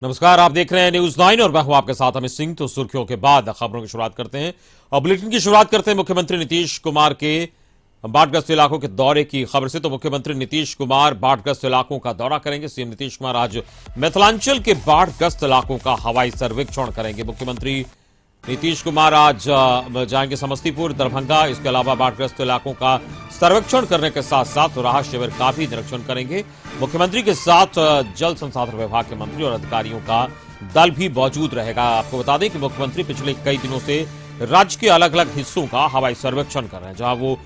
नमस्कार, आप देख रहे हैं न्यूज 9 और मैं हूं आपके साथ अमित सिंह। तो सुर्खियों के बाद खबरों की शुरुआत करते हैं और बुलेटिन की शुरुआत करते हैं मुख्यमंत्री नीतीश कुमार के बाढ़ग्रस्त इलाकों के दौरे की खबर से। तो मुख्यमंत्री नीतीश कुमार बाढ़ग्रस्त इलाकों का दौरा करेंगे। सीएम नीतीश कुमार आज मिथिलांचल के बाढ़ग्रस्त इलाकों का हवाई सर्वेक्षण करेंगे। मुख्यमंत्री नीतीश कुमार आज जाएंगे समस्तीपुर, दरभंगा, इसके अलावा बाढ़ग्रस्त इलाकों का सर्वेक्षण करने के साथ साथ राहत शिविर का भी निरीक्षण करेंगे। मुख्यमंत्री के साथ जल संसाधन विभाग के मंत्री और अधिकारियों का दल भी मौजूद रहेगा। आपको बता दें कि मुख्यमंत्री पिछले कई दिनों से राज्य के अलग अलग हिस्सों का हवाई सर्वेक्षण कर रहे हैं, जहां वो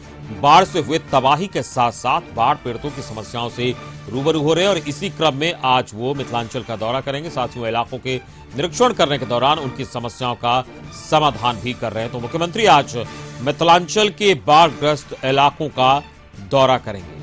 बाढ़ से हुए तबाही के साथ साथ बाढ़ पीड़ितों की समस्याओं से रूबरू हो रहे हैं। और इसी क्रम में आज वो मिथिलांचल का दौरा करेंगे। साथ ही इलाकों के निरीक्षण करने के दौरान उनकी समस्याओं का समाधान भी कर रहे हैं। तो मुख्यमंत्री आज मिथिलांचल के बाढ़ग्रस्त इलाकों का दौरा करेंगे।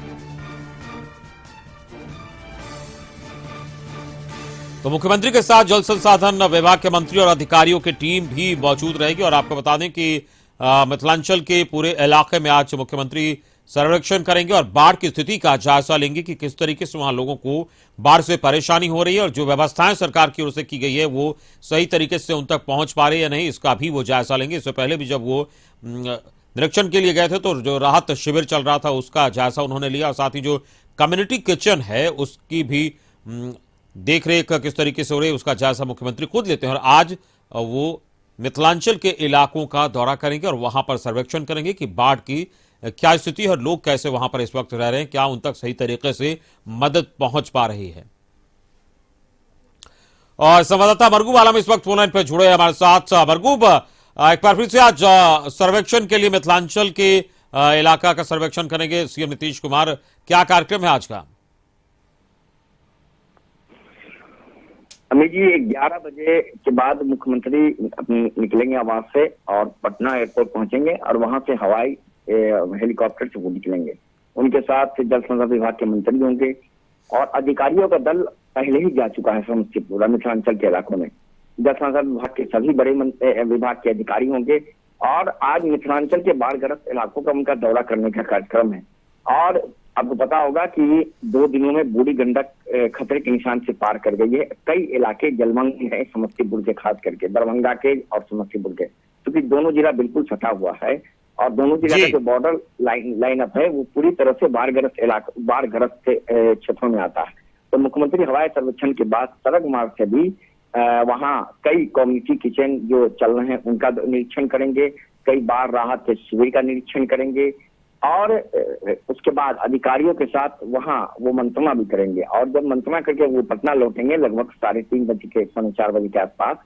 तो मुख्यमंत्री के साथ जल संसाधन विभाग के मंत्री और अधिकारियों की टीम भी मौजूद रहेगी। और आपको बता दें कि मिथिलांचल के पूरे इलाके में आज मुख्यमंत्री सर्वेक्षण करेंगे और बाढ़ की स्थिति का जायजा लेंगे कि किस तरीके से वहां लोगों को बाढ़ से परेशानी हो रही है और जो व्यवस्थाएं सरकार की ओर से की गई है वो सही तरीके से उन तक पहुंच पा रही है या नहीं, इसका भी वो जायजा लेंगे। इससे पहले भी जब वो निरीक्षण के लिए गए थे तो जो राहत शिविर चल रहा था उसका जायजा उन्होंने लिया और साथ ही जो कम्युनिटी किचन है उसकी भी देख रेख किस तरीके से हो रही है उसका जायजा मुख्यमंत्री खुद लेते हैं। और आज वो मिथिलांचल के इलाकों का दौरा करेंगे और वहां पर सर्वेक्षण करेंगे कि बाढ़ की क्या स्थिति है और लोग कैसे वहां पर इस वक्त रह रहे हैं, क्या उन तक सही तरीके से मदद पहुंच पा रही है। और संवाददाता मरगूब आलम इस वक्त फोन पर जुड़े हमारे साथ। मरगूब, एक बार फिर से आज सर्वेक्षण के लिए मिथिलांचल के इलाका का सर्वेक्षण करेंगे सीएम नीतीश कुमार, क्या कार्यक्रम है आज का? अमित जी, 11 बजे के बाद मुख्यमंत्री अपनी निकलेंगे आवास से और पटना एयरपोर्ट पहुंचेंगे और वहां से हवाई हेलीकॉप्टर से वो निकलेंगे। उनके साथ जल संसाधन विभाग के मंत्री होंगे और अधिकारियों का दल पहले ही जा चुका है समस्तीपुर मिथिलांचल के इलाकों में। जल संसाधन विभाग के सभी बड़े विभाग के अधिकारी होंगे और आज मिथिलांचल के बाढ़ग्रस्त इलाकों का उनका दौरा करने का कार्यक्रम है। और आपको पता होगा कि 2 दिनों में बूढ़ी गंडक खतरे के निशान से पार कर गई है। कई इलाके जलमग्न है, समस्तीपुर के खास करके, दरभंगा के और समस्तीपुर के, क्योंकि दोनों जिला बिल्कुल सटा हुआ है और दोनों जिला का जो बॉर्डर लाइन अप है वो पूरी तरह से बाढ़ग्रस्त क्षेत्रों में आता है। तो मुख्यमंत्री हवाई सर्वेक्षण के बाद सड़क मार्ग से भी वहाँ कई कम्युनिटी किचन जो चल रहे हैं उनका निरीक्षण करेंगे, कई बाढ़ राहत शिविर का निरीक्षण करेंगे और उसके बाद अधिकारियों के साथ वहाँ वो मंत्रणा भी करेंगे। और जब मंत्रणा करके वो पटना लौटेंगे लगभग 3:30 बजे के 4:15 बजे के आसपास,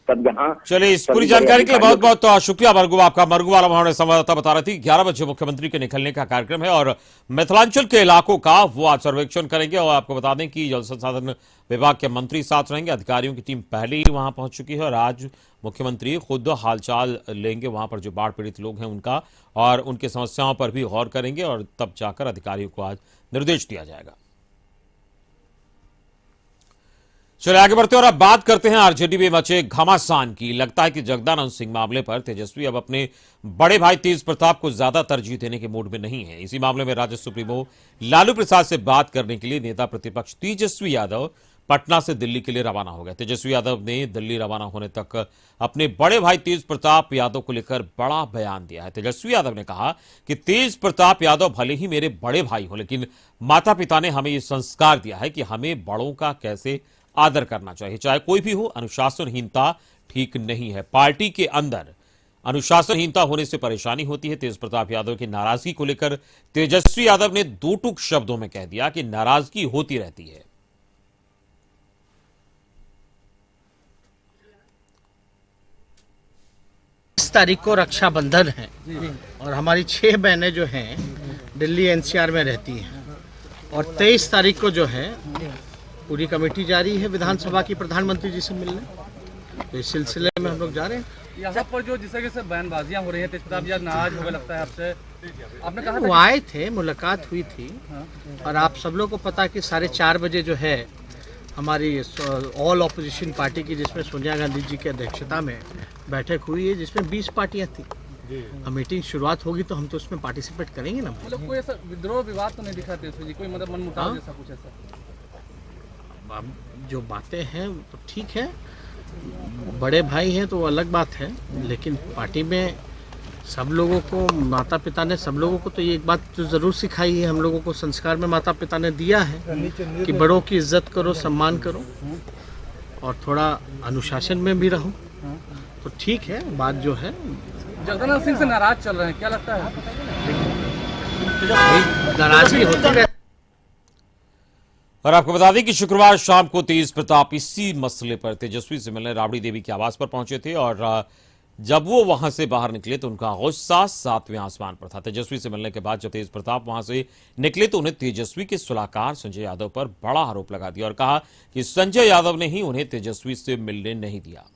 तब यहाँ। चलिए, इस पूरी जानकारी के लिए बहुत बहुत शुक्रिया मरगूब आपका। मरगूब आलम हमारे संवाददाता बता रही थी 11 बजे मुख्यमंत्री के निकलने का कार्यक्रम है और मिथिलांचल के इलाकों का वो आज सर्वेक्षण करेंगे। और आपको बता दें कि जल संसाधन विभाग के मंत्री साथ रहेंगे, अधिकारियों की टीम पहले ही वहां पहुंच चुकी है और आज मुख्यमंत्री खुद हालचाल लेंगे वहां पर जो बाढ़ पीड़ित लोग हैं उनका और उनकी समस्याओं पर भी गौर करेंगे और तब जाकर अधिकारियों को आज निर्देश दिया जाएगा। चलिए आगे बढ़ते हैं और अब बात करते हैं आरजेडी में मचे घमासान की। लगता है कि जगदानंद सिंह मामले पर तेजस्वी अब अपने बड़े भाई तेज प्रताप को ज्यादा तरजीह देने के मूड में नहीं है। इसी मामले में राजद सुप्रीमो लालू प्रसाद से बात करने के लिए नेता प्रतिपक्ष तेजस्वी यादव पटना से दिल्ली के लिए रवाना हो गए। तेजस्वी यादव ने दिल्ली रवाना होने तक अपने बड़े भाई तेज प्रताप यादव को लेकर बड़ा बयान दिया है। तेजस्वी यादव ने कहा कि तेज प्रताप यादव भले ही मेरे बड़े भाई हो, लेकिन माता पिता ने हमें यह संस्कार दिया है कि हमें बड़ों का कैसे आदर करना चाहिए, चाहे कोई भी हो। अनुशासनहीनता ठीक नहीं है। पार्टी के अंदर अनुशासनहीनता होने से परेशानी होती है। तेज प्रताप यादव की नाराजगी को लेकर तेजस्वी यादव ने 2 टूक शब्दों में कह दिया कि नाराजगी होती रहती है। 20 तारीख को रक्षाबंधन है और हमारी 6 बहनें जो हैं दिल्ली एनसीआर में रहती हैं और 23 तारीख को जो है पूरी कमेटी जा रही है विधानसभा की प्रधानमंत्री जी से मिलने। तो इस सिलसिले में हम लोग जा रहे हैं। यहाँ पर जो जिस तरह से बयानबाजियाँ हो रही हैं, तेज प्रताप जी नाराज हो गए लगता है आपसे, आपने कहा वो आए थे, मुलाकात हुई थी और आप सब लोग को पता कि 4:30 बजे जो है हमारी ऑल ऑपोजिशन पार्टी की, जिसमें सोनिया गांधी जी की अध्यक्षता में बैठक हुई है, जिसमें 20 पार्टियां थी। मीटिंग शुरुआत होगी तो हम तो उसमें पार्टिसिपेट करेंगे ना। मतलब कोई ऐसा विद्रोह विवाद तो नहीं दिखा तेजस्वी जी, कोई मतलब मनमुटाव जैसा कुछ ऐसा? अब जो बातें हैं तो ठीक है, बड़े भाई हैं तो अलग बात है, लेकिन पार्टी में सब लोगों को, माता पिता ने सब लोगों को तो ये एक बात जो ज़रूर सिखाई है, हम लोगों को संस्कार में माता पिता ने दिया है कि बड़ों की इज्जत करो, सम्मान करो और थोड़ा अनुशासन में भी रहो। तो ठीक है, बात जो है जगदानंद सिंह से नाराज चल रहे हैं, क्या लगता है? नाराजगी होती है। और आपको बता दें कि शुक्रवार शाम को तेज प्रताप इसी मसले पर तेजस्वी से मिलने राबड़ी देवी के आवास पर पहुंचे थे और जब वो वहां से बाहर निकले तो उनका गुस्सा 7वें आसमान पर था। तेजस्वी से मिलने के बाद जब तेज प्रताप वहां से निकले तो उन्हें तेजस्वी के सलाहकार संजय यादव पर बड़ा आरोप लगा दिया और कहा कि संजय यादव ने ही उन्हें तेजस्वी से मिलने नहीं दिया।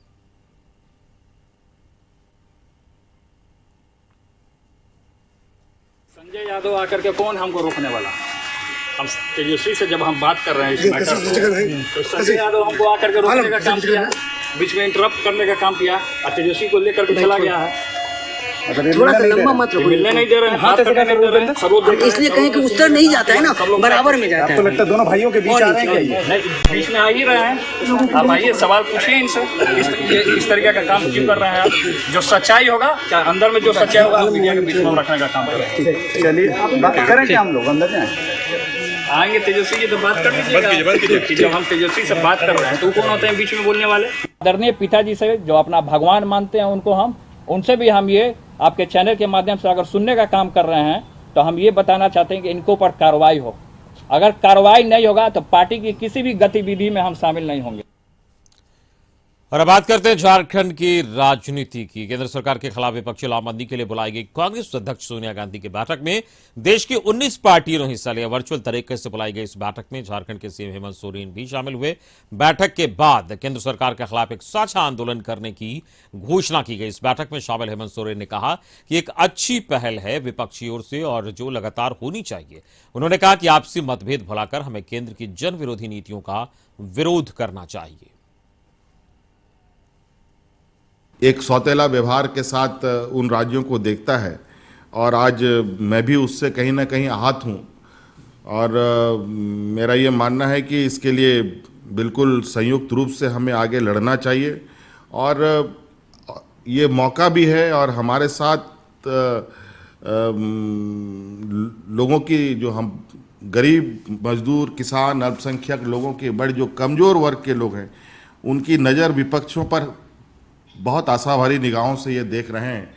संजय यादव आकर के कौन हमको रोकने वाला? हम तेजस्वी से जब हम बात कर रहे हैं इस मैटर को, तो संजय यादव हमको आकर के रोकने का काम किया, बीच में इंटरप्ट करने का काम किया और तेजस्वी को लेकर के चला गया है। थोड़ा सा लंबा मत रखो, मिलने नहीं दे रहे हैं, बात करने नहीं दे रहे हैं, इसलिए कहें कि उत्तर नहीं जाता है ना, बराबर में जाता है। लगता है दोनों भाइयों के बीच आ रहे हैं क्या? नहीं, बीच में आ ही रहे हैं। आप आइए, सवाल पूछिए इनसे, इस तरीके का काम क्यों कर रहे हैं आप? जो सच्चाई होगा, क्या अंदर में जो सच्चाई होगा, मीडिया के बीच में रखने का काम कर रहे हैं। चलिए करें क्या हम लोग अंदर जाएं? आएंगे तेजस्वी जी तो बात कर लीजिएगा कि जब हम तेजस्वी से बात कर रहे हैं तो कौन होते हैं बीच में बोलने वाले? आदरणीय पिताजी से जो अपना भगवान मानते हैं उनको हम, उनसे भी हम ये आपके चैनल के माध्यम से अगर सुनने का काम कर रहे हैं तो हम ये बताना चाहते हैं कि इनको ऊपर कार्रवाई हो। अगर कार्रवाई नहीं होगा तो पार्टी की किसी भी गतिविधि में हम शामिल नहीं होंगे। और अब बात करते हैं झारखंड की राजनीति की। केंद्र सरकार के खिलाफ विपक्षी लामबंदी के लिए बुलाई गई कांग्रेस अध्यक्ष सोनिया गांधी की बैठक में देश की 19 पार्टियों ने हिस्सा लिया। वर्चुअल तरीके से बुलाई गई इस बैठक में झारखंड के सीएम हेमंत सोरेन भी शामिल हुए। बैठक के बाद केंद्र सरकार के खिलाफ एक साझा आंदोलन करने की घोषणा की गई। इस बैठक में शामिल हेमंत सोरेन ने कहा कि एक अच्छी पहल है विपक्षी ओर से और जो लगातार होनी चाहिए। उन्होंने कहा कि आपसी मतभेद भुलाकर हमें केंद्र की जन विरोधी नीतियों का विरोध करना चाहिए। एक सौतेला व्यवहार के साथ उन राज्यों को देखता है और आज मैं भी उससे कहीं ना कहीं आहत हूँ और मेरा ये मानना है कि इसके लिए बिल्कुल संयुक्त रूप से हमें आगे लड़ना चाहिए और ये मौका भी है और हमारे साथ लोगों की, जो हम गरीब, मजदूर, किसान, अल्पसंख्यक लोगों के, बड़े जो कमज़ोर वर्ग के लोग हैं, उनकी नज़र विपक्षों पर बहुत आशाभरी निगाहों से ये देख रहे हैं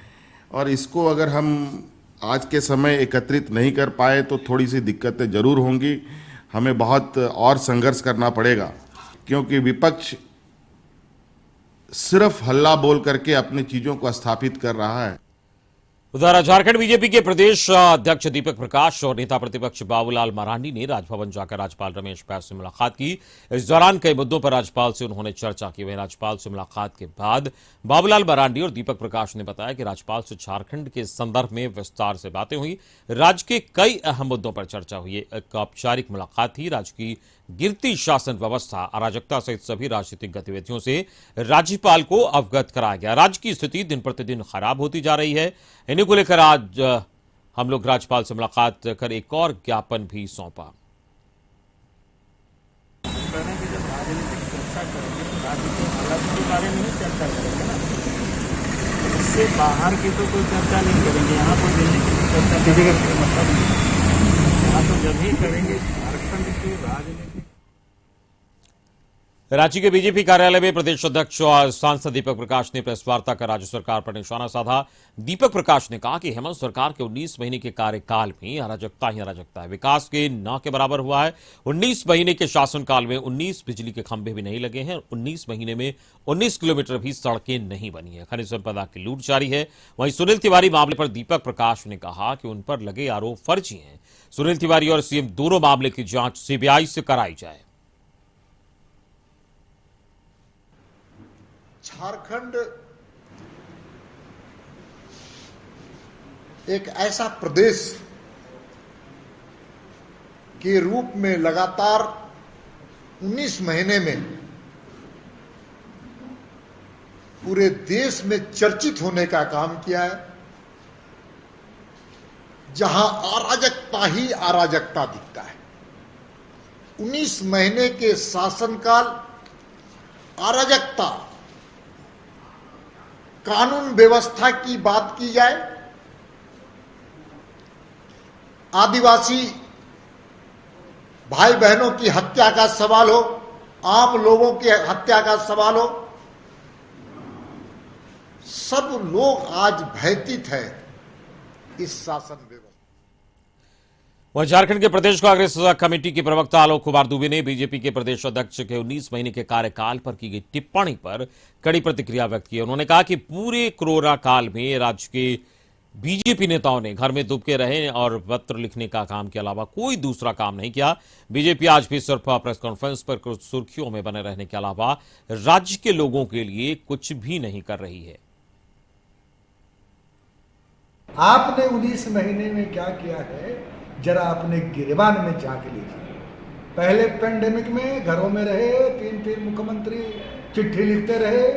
और इसको अगर हम आज के समय एकत्रित नहीं कर पाए तो थोड़ी सी दिक्कतें ज़रूर होंगी। हमें बहुत और संघर्ष करना पड़ेगा क्योंकि विपक्ष सिर्फ हल्ला बोल करके अपनी चीज़ों को स्थापित कर रहा है। उधर झारखंड बीजेपी के प्रदेश अध्यक्ष दीपक प्रकाश और नेता प्रतिपक्ष बाबूलाल मरांडी ने राजभवन जाकर राज्यपाल रमेश बैस से मुलाकात की। इस दौरान कई मुद्दों पर राज्यपाल से उन्होंने चर्चा की। वहीं राज्यपाल से मुलाकात के बाद बाबूलाल मरांडी और दीपक प्रकाश ने बताया कि राज्यपाल से झारखंड के संदर्भ में विस्तार से बातें हुई। राज्य के कई अहम मुद्दों पर चर्चा हुई। एक औपचारिक मुलाकात थी। राज्य की गिरती शासन व्यवस्था, अराजकता सहित सभी राजनीतिक गतिविधियों से राज्यपाल को अवगत कराया गया। राज्य की स्थिति दिन प्रतिदिन खराब होती जा रही है। इन्हीं को लेकर आज हम लोग राज्यपाल से मुलाकात कर एक और ज्ञापन भी सौंपा। इससे बाहर की तो कोई चर्चा नहीं करेंगे, यहाँ तो दिल्ली की चर्चा करेंगे, मतलब यहाँ तो जब ही करेंगे झारखंड की राजनीति। रांची के बीजेपी कार्यालय में प्रदेश अध्यक्ष और सांसद दीपक प्रकाश ने प्रेस वार्ता कर राज्य सरकार पर निशाना साधा। दीपक प्रकाश ने कहा कि हेमंत सरकार के 19 महीने के कार्यकाल में अराजकता ही अराजकता है, विकास के न के बराबर हुआ है। 19 महीने के शासनकाल में 19 बिजली के खंभे भी नहीं लगे हैं। 19 महीने में 19 किलोमीटर भी सड़कें नहीं बनी है। खनिज संपदा की लूट जारी है। वहीं सुनील तिवारी मामले पर दीपक प्रकाश ने कहा कि उन पर लगे आरोप फर्जी हैं। सुनील तिवारी और सीएम दोनों मामले की जांच सीबीआई से कराई जाए। झारखंड एक ऐसा प्रदेश के रूप में लगातार 19 महीने में पूरे देश में चर्चित होने का काम किया है, जहां अराजकता ही अराजकता दिखता है। 19 महीने के शासनकाल, अराजकता, कानून व्यवस्था की बात की जाए, आदिवासी भाई बहनों की हत्या का सवाल हो, आम लोगों की हत्या का सवाल हो, सब लोग आज भयभीत है इस शासन व्यवस्था। वहीं झारखंड के प्रदेश कांग्रेस कमेटी के प्रवक्ता आलोक कुमार दुबे ने बीजेपी के प्रदेश अध्यक्ष के 19 महीने के कार्यकाल पर की गई टिप्पणी पर कड़ी प्रतिक्रिया व्यक्त की। उन्होंने कहा कि पूरे कोरोना काल में राज्य के बीजेपी नेताओं ने घर में दुबके रहे और पत्र लिखने का काम के अलावा कोई दूसरा काम नहीं किया। बीजेपी आज भी सिर्फ प्रेस कॉन्फ्रेंस पर कुछ सुर्खियों में बने रहने के अलावा राज्य के लोगों के लिए कुछ भी नहीं कर रही है। आपने 19 महीने में क्या किया है, जरा अपने गिरबान में झांक लीजिए। पहले पेंडेमिक में घरों में रहे, 3 मुख्यमंत्री चिट्ठी लिखते रहे।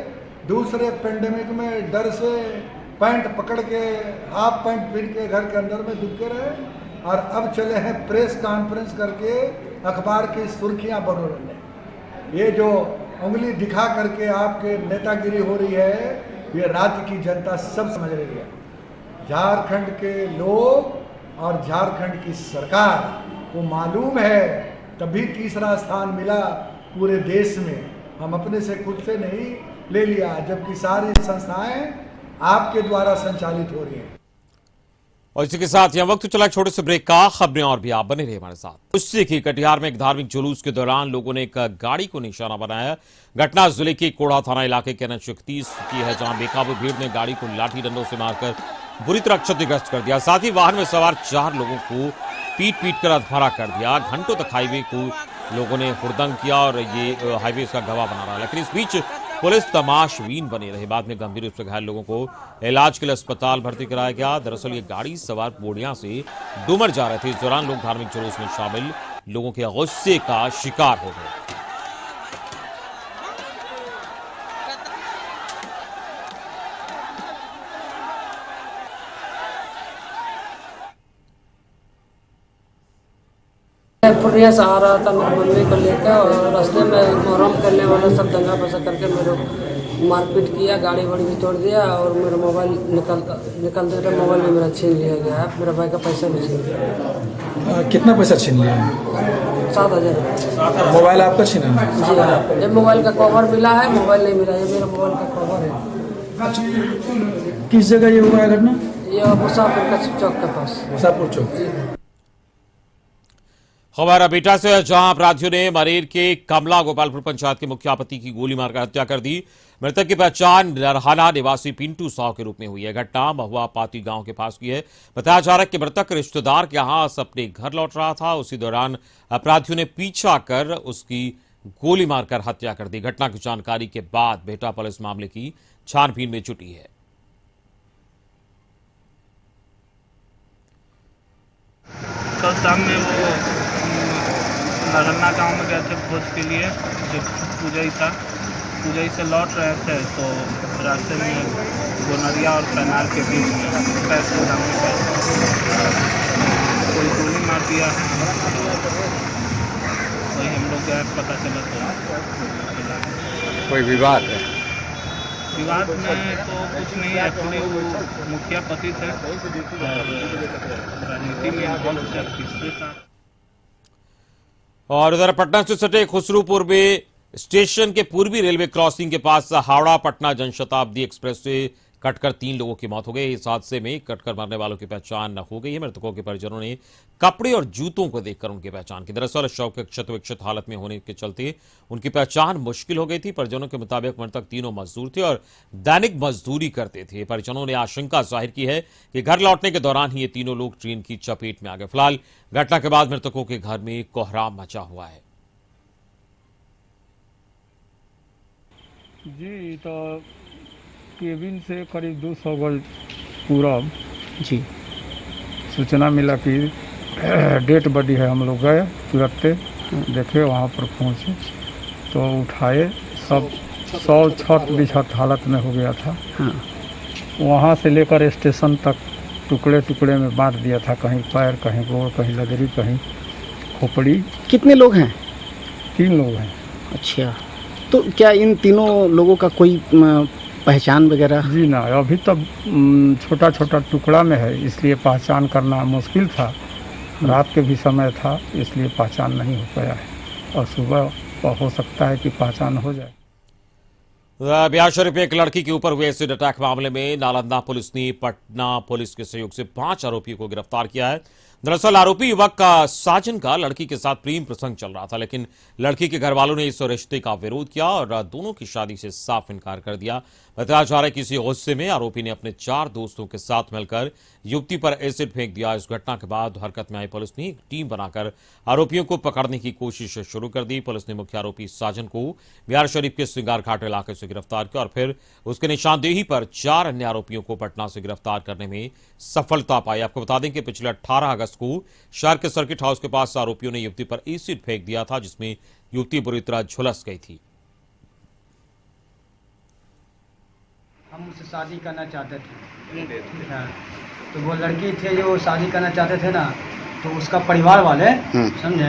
दूसरे पेंडेमिक में डर से पैंट पकड़ के, हाफ पैंट पहन के घर के अंदर में दुबके रहे, और अब चले हैं प्रेस कॉन्फ्रेंस करके अखबार की सुर्खियां बटोरने। ये जो उंगली दिखा करके आपके नेतागिरी हो रही है, ये राज्य की जनता सब समझ रही है। झारखंड के लोग और झारखंड की सरकार को मालूम है, तभी तीसरा स्थान मिला पूरे देश में। हम अपने से खुद से नहीं ले लिया, जबकि सारी संस्थाएं आपके द्वारा संचालित हो रही हैं। और इसी के साथ यह वक्त चला छोटे से ब्रेक का। खबरें और भी आप बने रहे हमारे साथ। उससे की कटिहार में एक धार्मिक जुलूस के दौरान लोगों ने एक गाड़ी को निशाना बनाया। घटना जिले के कोढ़ा थाना इलाके के NH 31 की है, जहां बेकाबू भीड़ ने गाड़ी को लाठी डंडों से मारकर बुरी तरह क्षतिग्रस्त कर दिया। साथ ही वाहन में सवार 4 लोगों को पीट कर अधमरा कर दिया। घंटों तक हाईवे को लोगों ने हुड़दंग किया और ये हाईवे इसका गवाह बना रहा। लेकिन इस बीच पुलिस तमाशबीन बनी रही। बाद में गंभीर रूप से घायल लोगों को इलाज के लिए अस्पताल भर्ती कराया गया। दरअसल ये गाड़ी सवार पूर्णिया से डूमर जा रहे थे। इस दौरान लोग धार्मिक जुलूस में शामिल लोगों के गुस्से का शिकार हो गए। पूर्णिया से आ रहा था मेरे मम्मी को लेकर, और रास्ते में मुहर्रम करने वाले सब दंगा फसाद करके मेरे मारपीट किया, गाड़ी वाड़ी भी तोड़ दिया, और मेरा मोबाइल निकलते रहे मोबाइल भी मेरा छीन लिया गया है। मेरा भाई का पैसा भी छीन लिया। कितना पैसा छीन लिया? 7,000। मोबाइल आपका छीना? जी हाँ, ये मोबाइल का कवर मिला है, मोबाइल नहीं मिला। ये मेरा मोबाइल का कवर है। किस जगह ये हुआ है घटना? ये मुसाफिर का चौक के पास। मुसाफिर चौक। खबर बेटा से, जहां अपराधियों ने मरेर के कमला गोपालपुर पंचायत के मुखिया पति की गोली मारकर हत्या कर दी। मृतक की पहचान नरहाना निवासी पिंटू साव के रूप में हुई है। घटना महुआ पाती गांव के पास की है। बताया जा रहा है कि मृतक रिश्तेदार के यहां अपने घर लौट रहा था। उसी दौरान अपराधियों ने पीछा कर उसकी गोली मारकर हत्या कर दी। घटना की जानकारी के बाद बेटा पुलिस मामले की छानबीन में जुटी है। कल शाम में वो नरहन्ना गांव में गए थे भोज के लिए, जो पूजई था। पूजई से लौट रहे थे तो रास्ते में गोनरिया और पैनार के बीच में पैसे दाम में कोई गोली मार दिया। वही हम लोग गए, पता चला तो कोई विवाद है? विवाद में तो कुछ नहीं है। एक्चुअली वो मुखिया पति थे और राजनीति में इन्वॉल्व थे पिछले साल। और उधर पटना से सटे खुसरूपुर में स्टेशन के पूर्वी रेलवे क्रॉसिंग के पास हावड़ा पटना जनशताब्दी एक्सप्रेस से कटकर 3 लोगों की मौत हो गई। इस हादसे में कटकर मरने वालों की पहचान हो गई है। मृतकों के परिजनों ने कपड़े और जूतों को देखकर उनकी पहचान की। दरअसल शव के क्षत विक्षत हालत में होने के चलते उनकी पहचान मुश्किल हो गई थी। परिजनों के मुताबिक मृतक तीनों मजदूर थे और दैनिक मजदूरी करते थे। परिजनों ने आशंका जाहिर की है कि घर लौटने के दौरान ही ये तीनों लोग ट्रेन की चपेट में आ गए। फिलहाल घटना के बाद मृतकों के घर में कोहराम मचा हुआ है। जी, तो केबिन से करीब 200 गज पूरब जी सूचना मिला कि डेड बॉडी है। हम लोग गए, तुरंत देखे, वहाँ पर पहुँचे तो उठाए, सब 100 छत बिछत हालत में हो गया था। वहाँ से लेकर स्टेशन तक टुकड़े टुकड़े में बांट दिया था। कहीं पैर, कहीं गोड़, कहीं लदरी, कहीं खोपड़ी। कितने लोग हैं? 3 लोग हैं। अच्छा, तो क्या इन तीनों लोगों का कोई पहचान वगैरह? जी ना, अभी तक छोटा छोटा टुकड़ा में है, इसलिए पहचान करना मुश्किल था। रात के भी समय था, इसलिए पहचान नहीं हो पाया है, और सुबह हो सकता है कि पहचान हो जाए। बिहार शरीफ में एक लड़की के ऊपर हुए एसिड अटैक मामले में नालंदा पुलिस ने पटना पुलिस के सहयोग से 5 आरोपियों को गिरफ्तार किया है। दरअसल आरोपी युवक का साजन का लड़की के साथ प्रेम प्रसंग चल रहा था, लेकिन लड़की के घर वालों ने इस रिश्ते का विरोध किया और दोनों की शादी से साफ इनकार कर दिया। बताया जा रहा है कि किसी गुस्से में आरोपी ने अपने 4 दोस्तों के साथ मिलकर युवती पर एसिड फेंक दिया। इस घटना के बाद हरकत में आई पुलिस ने एक टीम बनाकर आरोपियों को पकड़ने की कोशिश शुरू कर दी। पुलिस ने मुख्य आरोपी साजन को बिहार शरीफ के सिंगार घाट इलाके से गिरफ्तार किया और फिर उसके निशानदेही पर 4 अन्य आरोपियों को पटना से गिरफ्तार करने में सफलता पाई। आपको बता दें कि पिछले 18 अगस्त को शहर के सर्किट हाउस के पास आरोपियों ने युवती पर एसिड फेंक दिया था, जिसमें युवती बुरी तरह झुलस गई थी। हम उससे शादी करना चाहते थे, तो वो लड़की थे जो शादी करना चाहते थे ना, तो उसका परिवार वाले समझे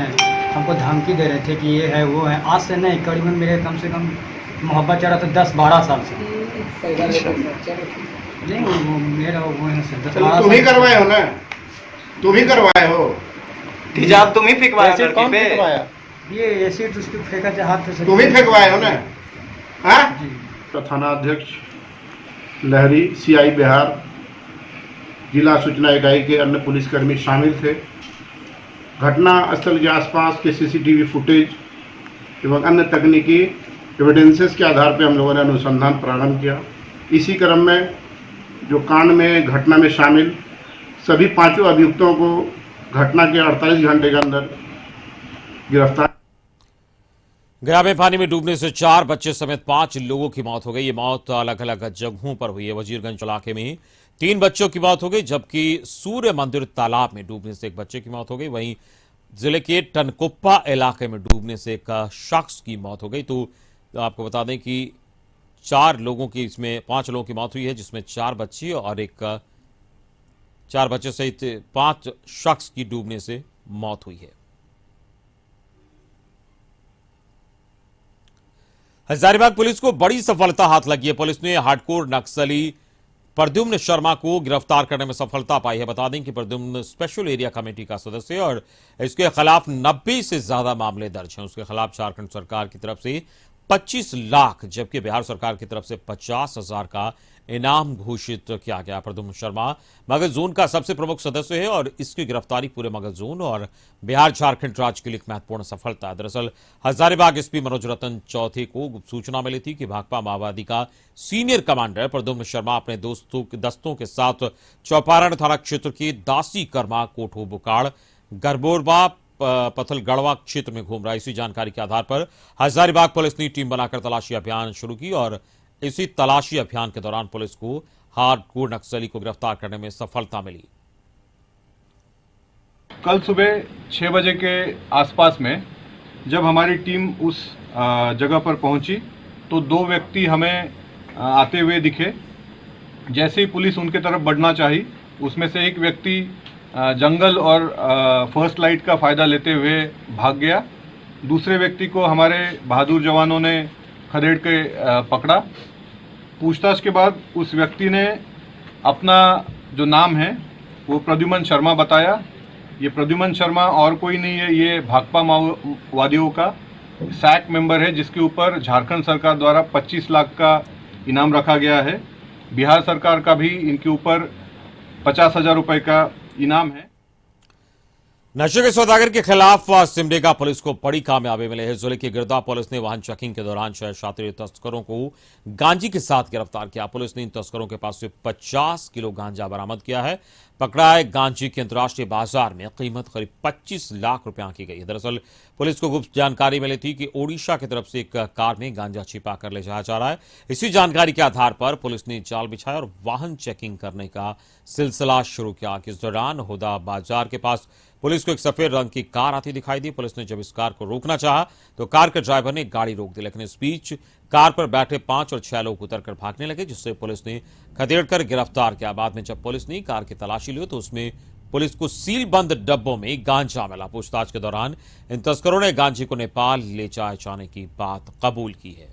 हमको धमकी दे रहे थे कि ये है वो है। आज से नहीं, करीबन मेरे कम से कम मोहब्बत चल रहा था 10-12 साल से। नहीं वो मेरा वो है 10-12 साल। तुम ही करवाए हो ना, तुम ही करवाए हो, तेजाब तुम ही फेंकवाया लड़की पे? ये एसिड उसको फेंका था हाथ से, तुम ही फेंकवाए हो ना? हाँ, थाना अध्यक्ष लहरी, सीआई बिहार, जिला सूचना इकाई के अन्य पुलिसकर्मी शामिल थे। घटना स्थल के आसपास के सीसीटीवी फुटेज एवं अन्य तकनीकी एविडेंसेस के आधार पर हम लोगों ने अनुसंधान प्रारंभ किया। इसी क्रम में जो कांड में घटना में शामिल सभी 5 अभियुक्तों को घटना के 48 घंटे के अंदर गिरफ्तार। गया में पानी में डूबने से 4 बच्चे समेत 5 लोगों की मौत हो गई। ये मौत अलग अलग जगहों पर हुई है। वजीरगंज इलाके में 3 बच्चों की मौत हो गई, जबकि सूर्य मंदिर तालाब में डूबने से एक बच्चे की मौत हो गई। वहीं जिले के टनकुप्पा इलाके में डूबने से एक शख्स की मौत हो गई। तो आपको बता दें कि 4 लोगों की, इसमें 5 लोगों की मौत हुई है, जिसमें 4 बच्चे और 4 बच्चे सहित 5 शख्स की डूबने से मौत हुई है। हजारीबाग पुलिस को बड़ी सफलता हाथ लगी है। पुलिस ने हार्डकोर नक्सली प्रद्युम्न शर्मा को गिरफ्तार करने में सफलता पाई है। बता दें कि प्रद्युम्न स्पेशल एरिया कमेटी का सदस्य है और इसके खिलाफ 90 से ज्यादा मामले दर्ज हैं। उसके खिलाफ झारखंड सरकार की तरफ से 25 लाख जबकि बिहार सरकार की तरफ से 50,000 का इनाम घोषित किया गया। प्रद्युम्न शर्मा मगध जोन का सबसे प्रमुख सदस्य है और इसकी गिरफ्तारी पूरे मगध जोन और बिहार झारखंड राज्य के लिए एक महत्वपूर्ण सफलता है। दरअसल हजारीबाग एसपी मनोज रतन चौथे को गुप्त सूचना मिली थी कि भाकपा माओवादी का सीनियर कमांडर प्रद्युम्न शर्मा अपने दस्तों के साथ चौपारण थाना क्षेत्र के दासी कर्मा, कोठो बुकाड़, गरबोरबा, पथलगढ़वा क्षेत्र में घूम रहा। इसी जानकारी के आधार पर हजारीबाग पुलिस ने टीम बनाकर तलाशी अभियान शुरू की और इसी तलाशी अभियान के दौरान पुलिस को हार्डकोर नक्सली को गिरफ्तार करने में सफलता मिली। कल सुबह 6 बजे के आसपास में जब हमारी टीम उस जगह पर पहुंची तो 2 व्यक्ति हमें आते हुए दिखे। जैसे ही पुलिस उनके तरफ बढ़ना चाही, उसमें से एक व्यक्ति जंगल और फर्स्ट लाइट का फ़ायदा लेते हुए भाग गया। दूसरे व्यक्ति को हमारे बहादुर जवानों ने खदेड़ के पकड़ा। पूछताछ के बाद उस व्यक्ति ने अपना जो नाम है वो प्रद्युम्न शर्मा बताया। ये प्रद्युम्न शर्मा और कोई नहीं है, ये भाकपा माओवादियों का सैक मेंबर है, जिसके ऊपर झारखंड सरकार द्वारा 25 लाख का इनाम रखा गया है। बिहार सरकार का भी इनके ऊपर 50,000 रुपये का इनाम है। नशे के सौदागर के खिलाफ सिमडेगा पुलिस को बड़ी कामयाबी मिली है। जिले की गिरदा पुलिस ने वाहन चेकिंग के दौरान 6 शातिर तस्करों को गांजे के साथ गिरफ्तार किया। पुलिस ने इन तस्करों के पास से 50 किलो गांजा बरामद किया है। पकड़ाए गांजे की अंतर्राष्ट्रीय बाजार में कीमत करीब 25 लाख रुपए की गई है। दरअसल पुलिस को गुप्त जानकारी मिली थी कि ओडिशा की तरफ से एक कार में गांजा छिपा कर ले जाया जा रहा है। इसी जानकारी के आधार पर पुलिस ने जाल बिछाया और वाहन चेकिंग करने का सिलसिला शुरू किया। इस दौरान हुदा बाजार के पास पुलिस को एक सफेद रंग की कार आती दिखाई दी। पुलिस ने जब इस कार को रोकना चाहा तो कार के ड्राइवर ने गाड़ी रोक दी, लेकिन इस बीच कार पर बैठे 5 और 6 लोग उतरकर भागने लगे, जिससे पुलिस ने खदेड़कर गिरफ्तार किया। बाद में जब पुलिस ने कार की तलाशी ली तो उसमें पुलिस को सील बंद डब्बों में गांजा मिला। पूछताछ के दौरान इन तस्करों ने गांजे को नेपाल ले जाने की बात कबूल की है।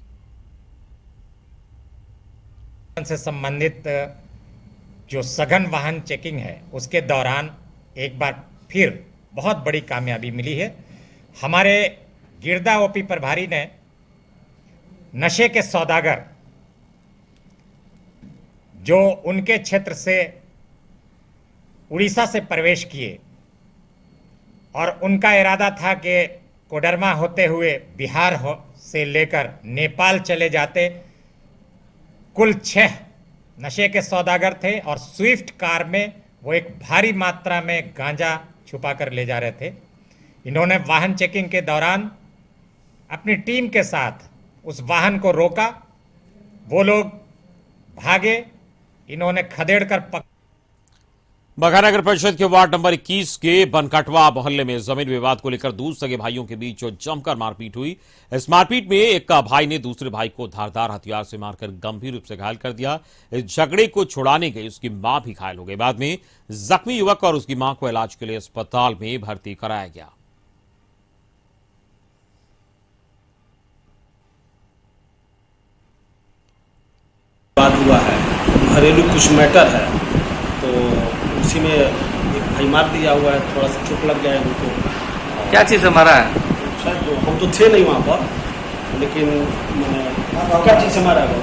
से संबंधित जो सघन वाहन चेकिंग है उसके दौरान एक बार फिर बहुत बड़ी कामयाबी मिली है। हमारे गिरदा ओपी प्रभारी ने नशे के सौदागर जो उनके क्षेत्र से उड़ीसा से प्रवेश किए और उनका इरादा था कि कोडरमा होते हुए बिहार से लेकर नेपाल चले जाते, कुल 6 नशे के सौदागर थे और स्विफ्ट कार में वो एक भारी मात्रा में गांजा छुपा कर ले जा रहे थे। इन्होंने वाहन चेकिंग के दौरान अपनी टीम के साथ उस वाहन को रोका, वो लोग भागे, इन्होंने खदेड़ कर बघा नगर परिषद के वार्ड नंबर 21 के बनकटवा मोहल्ले में जमीन विवाद को लेकर दूर सगे भाइयों के बीच जमकर मारपीट हुई। इस मारपीट में एक का भाई ने दूसरे भाई को धारदार हथियार से मारकर गंभीर रूप से घायल कर दिया। इस झगड़े को छुड़ाने गई उसकी मां भी घायल हो गई। बाद में जख्मी युवक और उसकी मां को इलाज के लिए अस्पताल में भर्ती कराया गया। बात हुआ है, घरेलू कुछ मैटर है, तो उसी में एक भाई मार दिया हुआ है, थोड़ा सा चोट लग गया है उनको। क्या चीज़ से मारा है? शायद हम तो थे नहीं वहाँ पर, लेकिन मैंने क्या चीज़ से मारा है?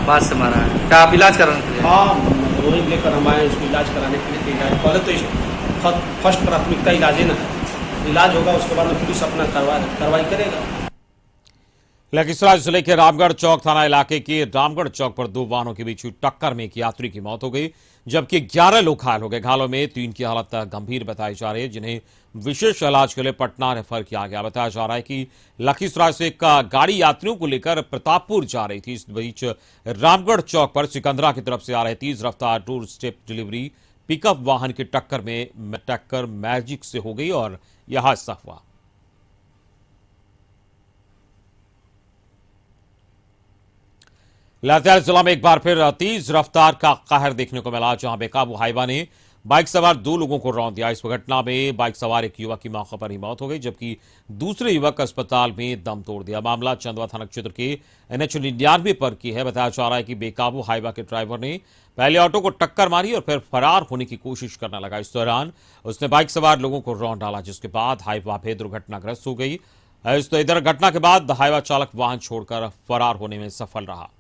बांस से मारा है। क्या आप इलाज कराने के लिए? हाँ, वही लेकर हम आए उसको इलाज कराने के लिए। इलाज पहले तो फर्स्ट प्राथमिकता इलाज ही ना है, इलाज होगा उसके बाद पुलिस अपना कार्रवाई करेगा। लखीसराय जिले के रामगढ़ चौक थाना इलाके के रामगढ़ चौक पर 2 वाहनों के बीच हुई टक्कर में एक यात्री की मौत हो गई, जबकि 11 लोग घायल हो गए। घायलों में 3 की हालत गंभीर बताई जा रही है, जिन्हें विशेष इलाज के लिए पटना रेफर किया गया। बताया जा रहा है कि लखीसराय से एक गाड़ी यात्रियों को लेकर प्रतापपुर जा रही थी। इस बीच रामगढ़ चौक पर सिकंदरा की तरफ से आ रहे तेज रफ्तार टूर स्टेप डिलीवरी पिकअप वाहन की टक्कर मैजिक से हो गई और यह हादसा हुआ। लातेहार जिला में एक बार फिर तेज रफ्तार का कहर देखने को मिला, जहां बेकाबू हाइवा ने बाइक सवार 2 लोगों को रौंद दिया। इस घटना में बाइक सवार एक युवक की मौके पर ही मौत हो गई, जबकि दूसरे युवक अस्पताल में दम तोड़ दिया। मामला चंदवा थाना क्षेत्र के NH 99 पर की है। बताया जा रहा है कि बेकाबू हाइवा के ड्राइवर ने पहले ऑटो को टक्कर मारी और फिर फरार होने की कोशिश करने लगा। इस दौरान उसने बाइक सवार लोगों को रौंद डाला, जिसके बाद हाइवा भी दुर्घटनाग्रस्त हो गई। इधर घटना के बाद हाइवा चालक वाहन छोड़कर फरार होने में सफल रहा।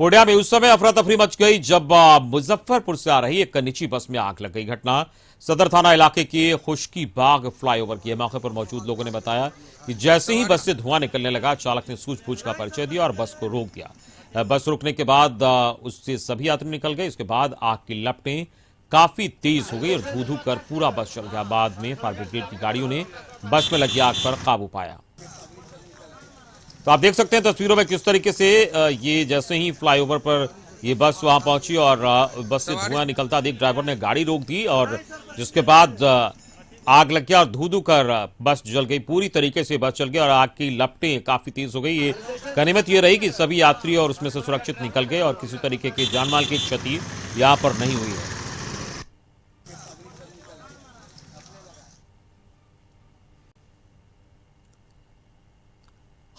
पूर्णिया में उस समय अफरा तफरी मच गई जब मुजफ्फरपुर से आ रही एक निजी बस में आग लग गई। घटना सदर थाना इलाके के खुशकी बाग फ्लाईओवर की है। मौके पर मौजूद लोगों ने बताया कि जैसे ही बस से धुआं निकलने लगा, चालक ने सूझबूझ का परिचय दिया और बस को रोक दिया। बस रुकने के बाद उससे सभी यात्री निकल गए। इसके बाद आग की लपटें काफी तेज हो गई और धू धू कर पूरा बस चल गया। बाद में फायर ब्रिगेड की गाड़ियों ने बस में लगी आग पर काबू पाया। तो आप देख सकते हैं तस्वीरों में किस तरीके से ये जैसे ही फ्लाईओवर पर ये बस वहां पहुंची और बस से धुआं निकलता देख ड्राइवर ने गाड़ी रोक दी और जिसके बाद आग लग गया और धू धू कर बस जल गई। पूरी तरीके से बस चल गई और आग की लपटें काफी तेज हो गई। ये गनीमत ये रही कि सभी यात्री और उसमें से सुरक्षित निकल गए और किसी तरीके की जानमाल की क्षति यहां पर नहीं हुई है।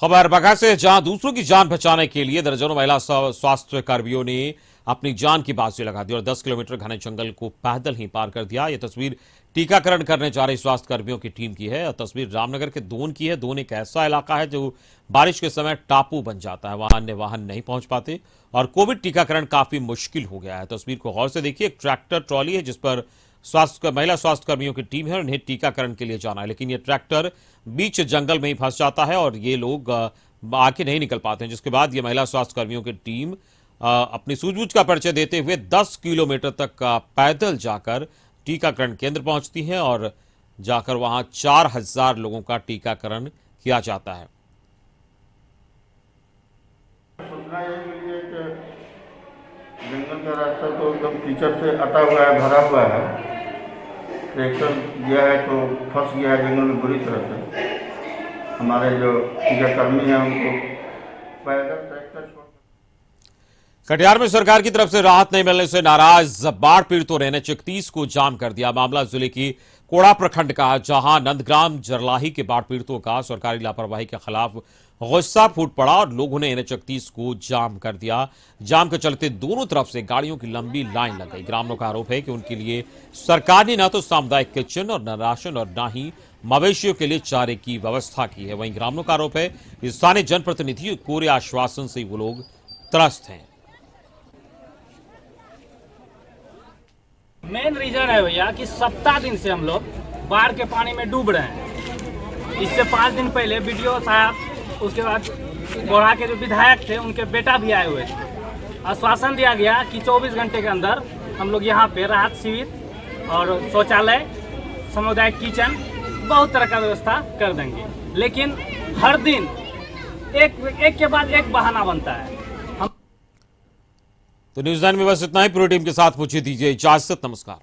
खबर बघा से, जहां दूसरों की जान बचाने के लिए दर्जनों महिला स्वास्थ्य कर्मियों ने अपनी जान की बाजी लगा दी और 10 किलोमीटर घने जंगल को पैदल ही पार कर दिया। यह तस्वीर टीकाकरण करने जा रही स्वास्थ्य कर्मियों की टीम की है। तस्वीर रामनगर के दोन की है। दोन एक ऐसा इलाका है जो बारिश के समय टापू बन जाता है, वहां अन्य वाहन नहीं पहुंच पाते और कोविड टीकाकरण काफी मुश्किल हो गया है। तस्वीर को गौर से देखिए, एक ट्रैक्टर ट्रॉली है जिस पर महिला स्वास्थ्य कर्मियों की टीम है और इन्हें टीकाकरण के लिए जाना है, लेकिन ये ट्रैक्टर बीच जंगल में ही फंस जाता है और ये लोग आगे नहीं निकल पाते हैं। जिसके बाद ये महिला स्वास्थ्य कर्मियों की टीम अपनी सूझबूझ का परिचय देते हुए 10 किलोमीटर तक पैदल जाकर टीकाकरण केंद्र पहुंचती हैं और जाकर वहां 4000 लोगों का टीकाकरण किया जाता है। सूचना यही मिली है कि जंगल का रास्ता तो एकदम कीचड़ से अटा हुआ है, भरा हुआ है। ट्रैक्टर गया है तो फंस गया है जंगल में बुरी तरह से। हमारे जो टीकाकर्मी हैं उनको पैदल ट्रैक्टर छोड़ कटिहार में सरकार की तरफ से राहत नहीं मिलने से नाराज बाढ़ पीड़ितों ने NH 31 को जाम कर दिया। मामला जिले की कोड़ा प्रखंड का, जहां नंदग्राम जरलाही के बाढ़ पीड़ितों का सरकारी लापरवाही के खिलाफ गुस्सा फूट पड़ा और लोगों ने NH 31 को जाम कर दिया। जाम के चलते दोनों तरफ से गाड़ियों की लंबी लाइन लग गई। ग्रामीणों का आरोप है कि उनके लिए सरकार ने न तो सामुदायिक किचन और न राशन और न ही मवेशियों के लिए चारे की व्यवस्था की है। वहीं ग्रामीणों का आरोप है कि स्थानीय जनप्रतिनिधियों के कोरे आश्वासन से वो लोग त्रस्त हैं। मेन रीजन है भैया कि 7 दिन से हम लोग बाढ़ के पानी में डूब रहे हैं। इससे 5 दिन पहले BDO साहब, उसके बाद बोरा के जो विधायक थे उनके बेटा भी आए हुए थे। आश्वासन दिया गया कि 24 घंटे के अंदर हम लोग यहाँ पे राहत शिविर और शौचालय, सामुदायिक किचन, बहुत तरह का व्यवस्था कर देंगे। लेकिन हर दिन एक के बाद एक बहाना बनता है। तो न्यूज़ 9 में बस इतना ही। पूरी टीम के साथ मुझे दीजिए इजाजत। नमस्कार।